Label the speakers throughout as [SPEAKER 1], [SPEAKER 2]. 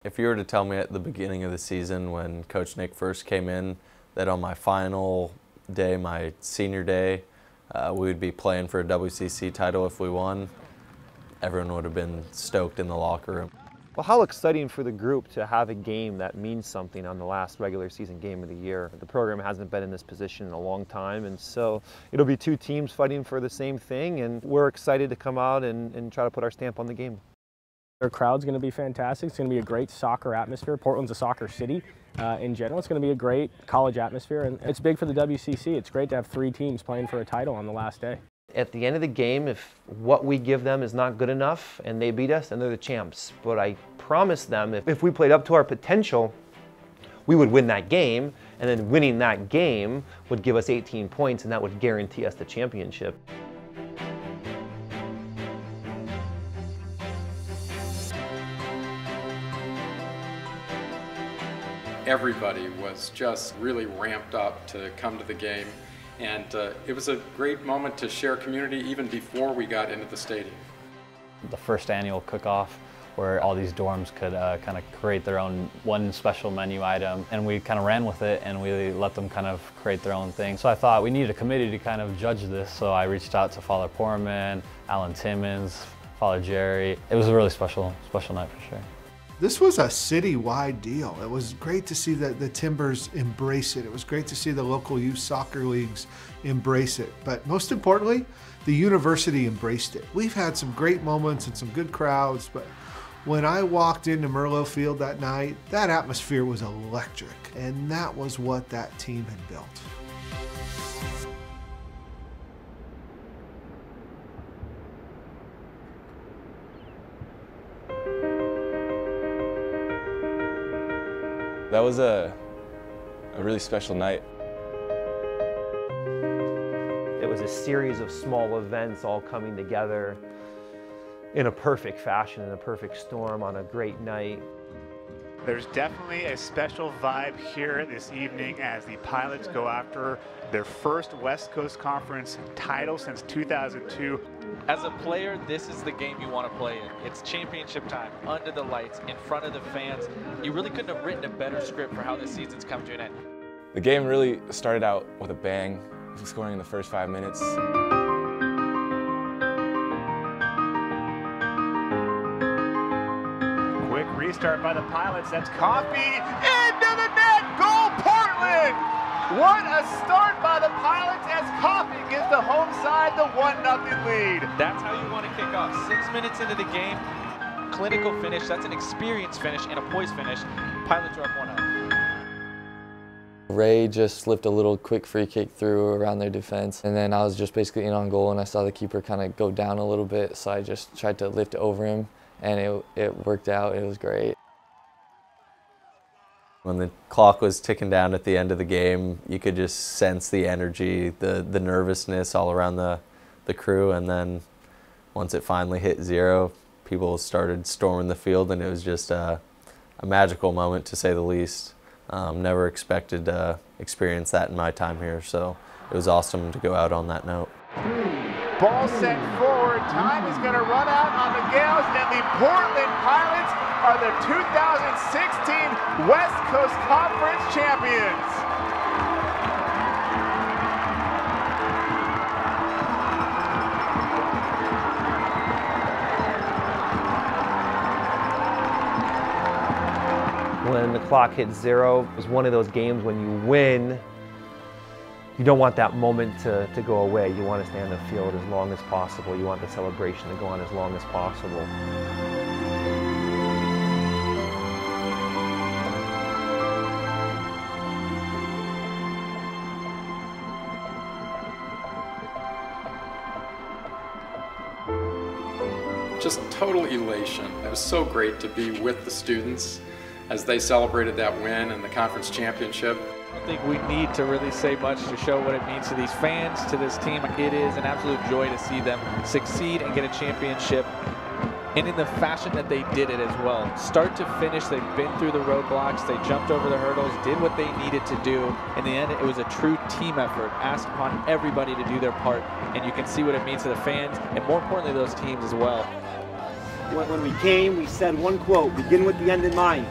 [SPEAKER 1] If you were to tell me at the beginning of the season when Coach Nick first came in that on my final day, my senior day, we would be playing for a WCC title if we won, everyone would have been stoked in the locker room.
[SPEAKER 2] Well, how exciting for the group to have a game that means something on the last regular season game of the year. The program hasn't been in this position in a long time, and so it'll be two teams fighting for the same thing, and we're excited to come out and try to put our stamp on the game.
[SPEAKER 3] Their crowd's going to be fantastic. It's going to be a great soccer atmosphere. Portland's a soccer city in general. It's going to be a great college atmosphere, and it's big for the WCC. It's great to have three teams playing for a title on the last day.
[SPEAKER 2] At the end of the game, if what we give them is not good enough and they beat us, then they're the champs. But I promise them if we played up to our potential, we would win that game, and then winning that game would give us 18 points, and that would guarantee us the championship.
[SPEAKER 4] Everybody was just really ramped up to come to the game, and it was a great moment to share community even before we got into the stadium.
[SPEAKER 5] The first annual cook-off where all these dorms could kind of create their own one special menu item, and we kind of ran with it and we let them kind of create their own thing. So I thought we needed a committee to kind of judge this, so I reached out to Father Poorman, Alan Timmons, Father Jerry. It was a really special night for sure.
[SPEAKER 6] This was a citywide deal. It was great to see that the Timbers embrace it. It was great to see the local youth soccer leagues embrace it. But most importantly, the university embraced it. We've had some great moments and some good crowds, but when I walked into Merlo Field that night, that atmosphere was electric, and that was what that team had built.
[SPEAKER 7] That was a really special night.
[SPEAKER 2] It was a series of small events all coming together in a perfect fashion, in a perfect storm on a great night.
[SPEAKER 8] There's definitely a special vibe here this evening as the Pilots go after their first West Coast Conference title since 2002.
[SPEAKER 9] As a player, this is the game you want to play in. It's championship time, under the lights, in front of the fans. You really couldn't have written a better script for how this season's come to an end.
[SPEAKER 7] The game really started out with a bang, scoring in the first 5 minutes.
[SPEAKER 8] Quick restart by the Pilots. That's Coffey into the net. Goal, Portland! What a start by the Pilots as Coffey gives the home side the 1-0 lead.
[SPEAKER 9] That's how you want to kick off. 6 minutes into the game, clinical finish. That's an experienced finish and a poised finish. Pilots are up 1-0.
[SPEAKER 10] Ray just slipped a little quick free kick through around their defense, and then I was just basically in on goal, and I saw the keeper kind of go down a little bit, so I just tried to lift over him, and it worked out. It was great.
[SPEAKER 1] When the clock was ticking down at the end of the game, you could just sense the energy, the nervousness all around the crew, and then once it finally hit 0, people started storming the field, and it was just a magical moment, to say the least. Never expected to experience that in my time here, so it was awesome to go out on that note.
[SPEAKER 8] Ball sent forward. Time is going to run out on the Gales, and the Portland Pilots are the 2016 West Coast Conference champions.
[SPEAKER 2] When the clock hit 0, it was one of those games when you win, you don't want that moment to go away. You want to stay on the field as long as possible. You want the celebration to go on as long as possible.
[SPEAKER 4] Just total elation. It was so great to be with the students as they celebrated that win and the conference championship.
[SPEAKER 9] I don't think we need to really say much to show what it means to these fans, to this team. It is an absolute joy to see them succeed and get a championship, and in the fashion that they did it as well. Start to finish, they've been through the roadblocks, they jumped over the hurdles, did what they needed to do. In the end, it was a true team effort, asked upon everybody to do their part, and you can see what it means to the fans, and more importantly, those teams as well.
[SPEAKER 11] When we came, we said one quote, begin with the end in mind.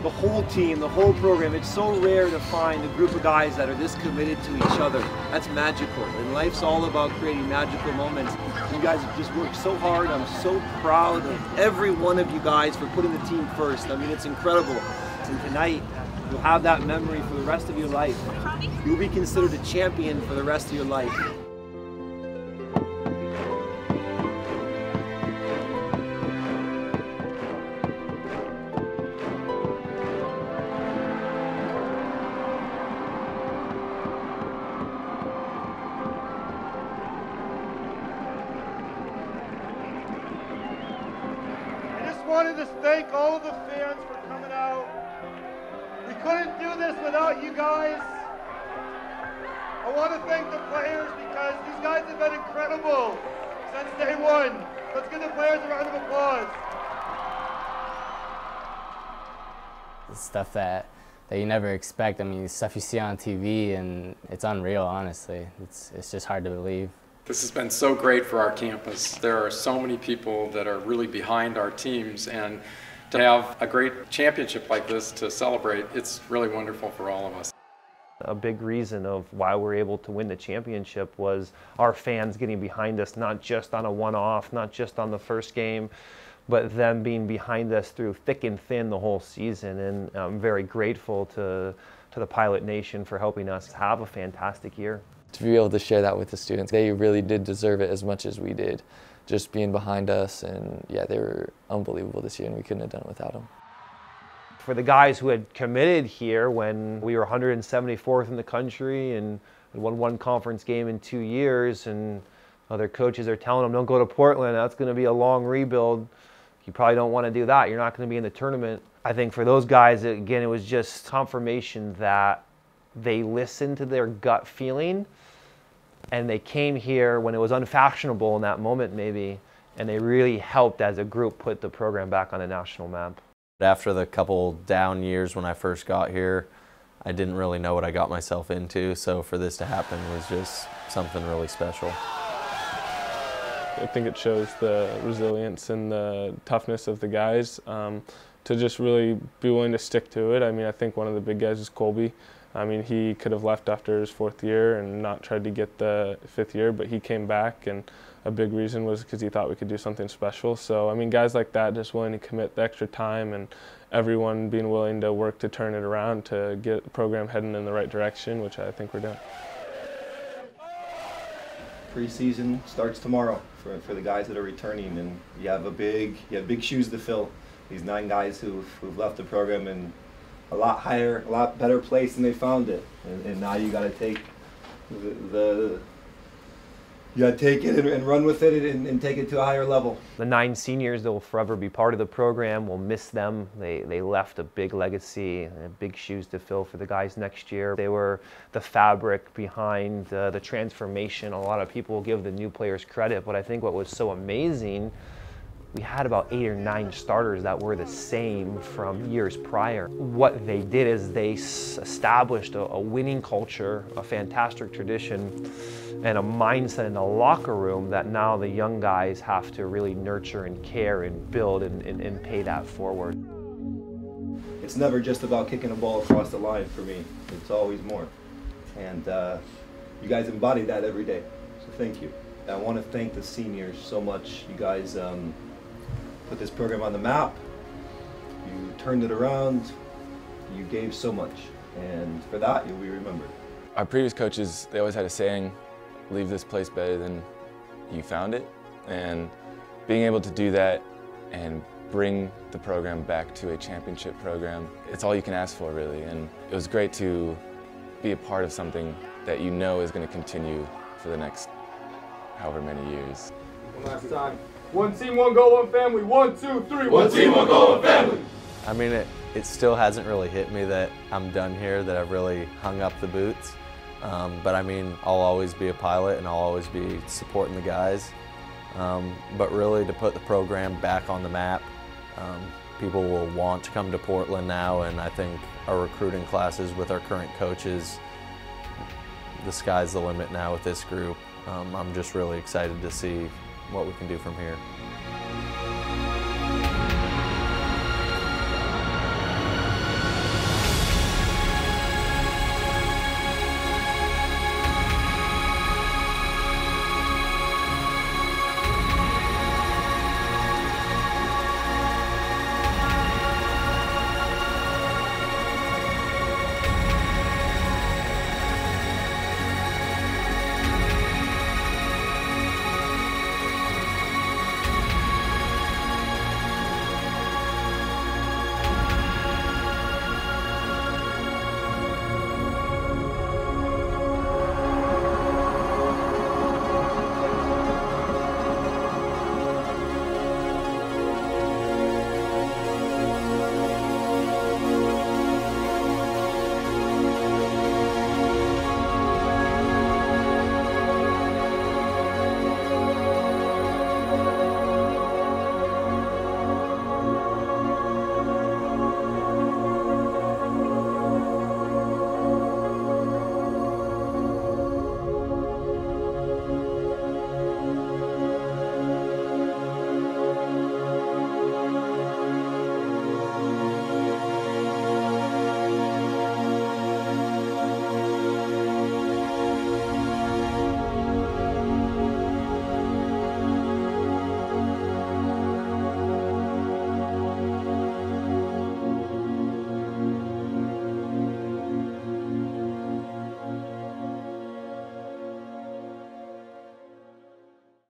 [SPEAKER 11] The whole team, the whole program, it's so rare to find a group of guys that are this committed to each other. That's magical, and life's all about creating magical moments. You guys have just worked so hard. I'm so proud of every one of you guys for putting the team first. I mean, it's incredible. And tonight, you'll have that memory for the rest of your life. You'll be considered a champion for the rest of your life.
[SPEAKER 8] I wanted to thank all of the fans for coming out. We couldn't do this without you guys. I want to thank the players because these guys have been incredible since day one. Let's give the players a round of applause.
[SPEAKER 12] It's stuff that you never expect. I mean, stuff you see on TV, and it's unreal, honestly. It's just hard to believe.
[SPEAKER 4] This has been so great for our campus. There are so many people that are really behind our teams, and to have a great championship like this to celebrate, it's really wonderful for all of us.
[SPEAKER 2] A big reason of why we're able to win the championship was our fans getting behind us, not just on a one-off, not just on the first game, but them being behind us through thick and thin the whole season. And I'm very grateful to the Pilot Nation for helping us have a fantastic year.
[SPEAKER 10] To be able to share that with the students, they really did deserve it as much as we did. Just being behind us, and yeah, they were unbelievable this year, and we couldn't have done it without them.
[SPEAKER 2] For the guys who had committed here when we were 174th in the country and won one conference game in 2 years, and other coaches are telling them, don't go to Portland, that's going to be a long rebuild. You probably don't want to do that. You're not going to be in the tournament. I think for those guys, again, it was just confirmation that they listened to their gut feeling, and they came here when it was unfashionable in that moment maybe, and they really helped as a group put the program back on the national map.
[SPEAKER 1] After the couple down years when I first got here, I didn't really know what I got myself into, so for this to happen was just something really special.
[SPEAKER 13] I think it shows the resilience and the toughness of the guys to just really be willing to stick to it. I mean, I think one of the big guys is Colby. I mean, he could have left after his 4th year and not tried to get the 5th year, but he came back, and a big reason was because he thought we could do something special. So, I mean, guys like that just willing to commit the extra time, and everyone being willing to work to turn it around to get the program heading in the right direction, which I think we're doing.
[SPEAKER 14] Preseason starts tomorrow for the guys that are returning, and you have big shoes to fill. These 9 guys who've left the program in a lot higher, a lot better place than they found it, and now you got to take it and run with it and take it to a higher level.
[SPEAKER 2] The 9 seniors that will forever be part of the program, we'll miss them. They left a big legacy and big shoes to fill for the guys next year. They were the fabric behind the transformation. A lot of people will give the new players credit, but I think what was so amazing, we had about 8 or 9 starters that were the same from years prior. What they did is they established a winning culture, a fantastic tradition, and a mindset in the locker room that now the young guys have to really nurture and care and build and pay that forward.
[SPEAKER 14] It's never just about kicking a ball across the line for me. It's always more. And you guys embody that every day, so thank you. I want to thank the seniors so much. You guys put this program on the map, you turned it around, you gave so much, and for that you'll be remembered.
[SPEAKER 7] Our previous coaches, they always had a saying, leave this place better than you found it, and being able to do that and bring the program back to a championship program, it's all you can ask for really, and it was great to be a part of something that you know is going to continue for the next however many years.
[SPEAKER 15] One last time. One team, one goal, one family. 1, 2, 3.
[SPEAKER 1] One team, one goal, one family. I mean, it still hasn't really hit me that I'm done here, that I've really hung up the boots. But I mean, I'll always be a Pilot and I'll always be supporting the guys. But really to put the program back on the map, people will want to come to Portland now, and I think our recruiting classes with our current coaches, the sky's the limit now with this group. I'm just really excited to see what we can do from here.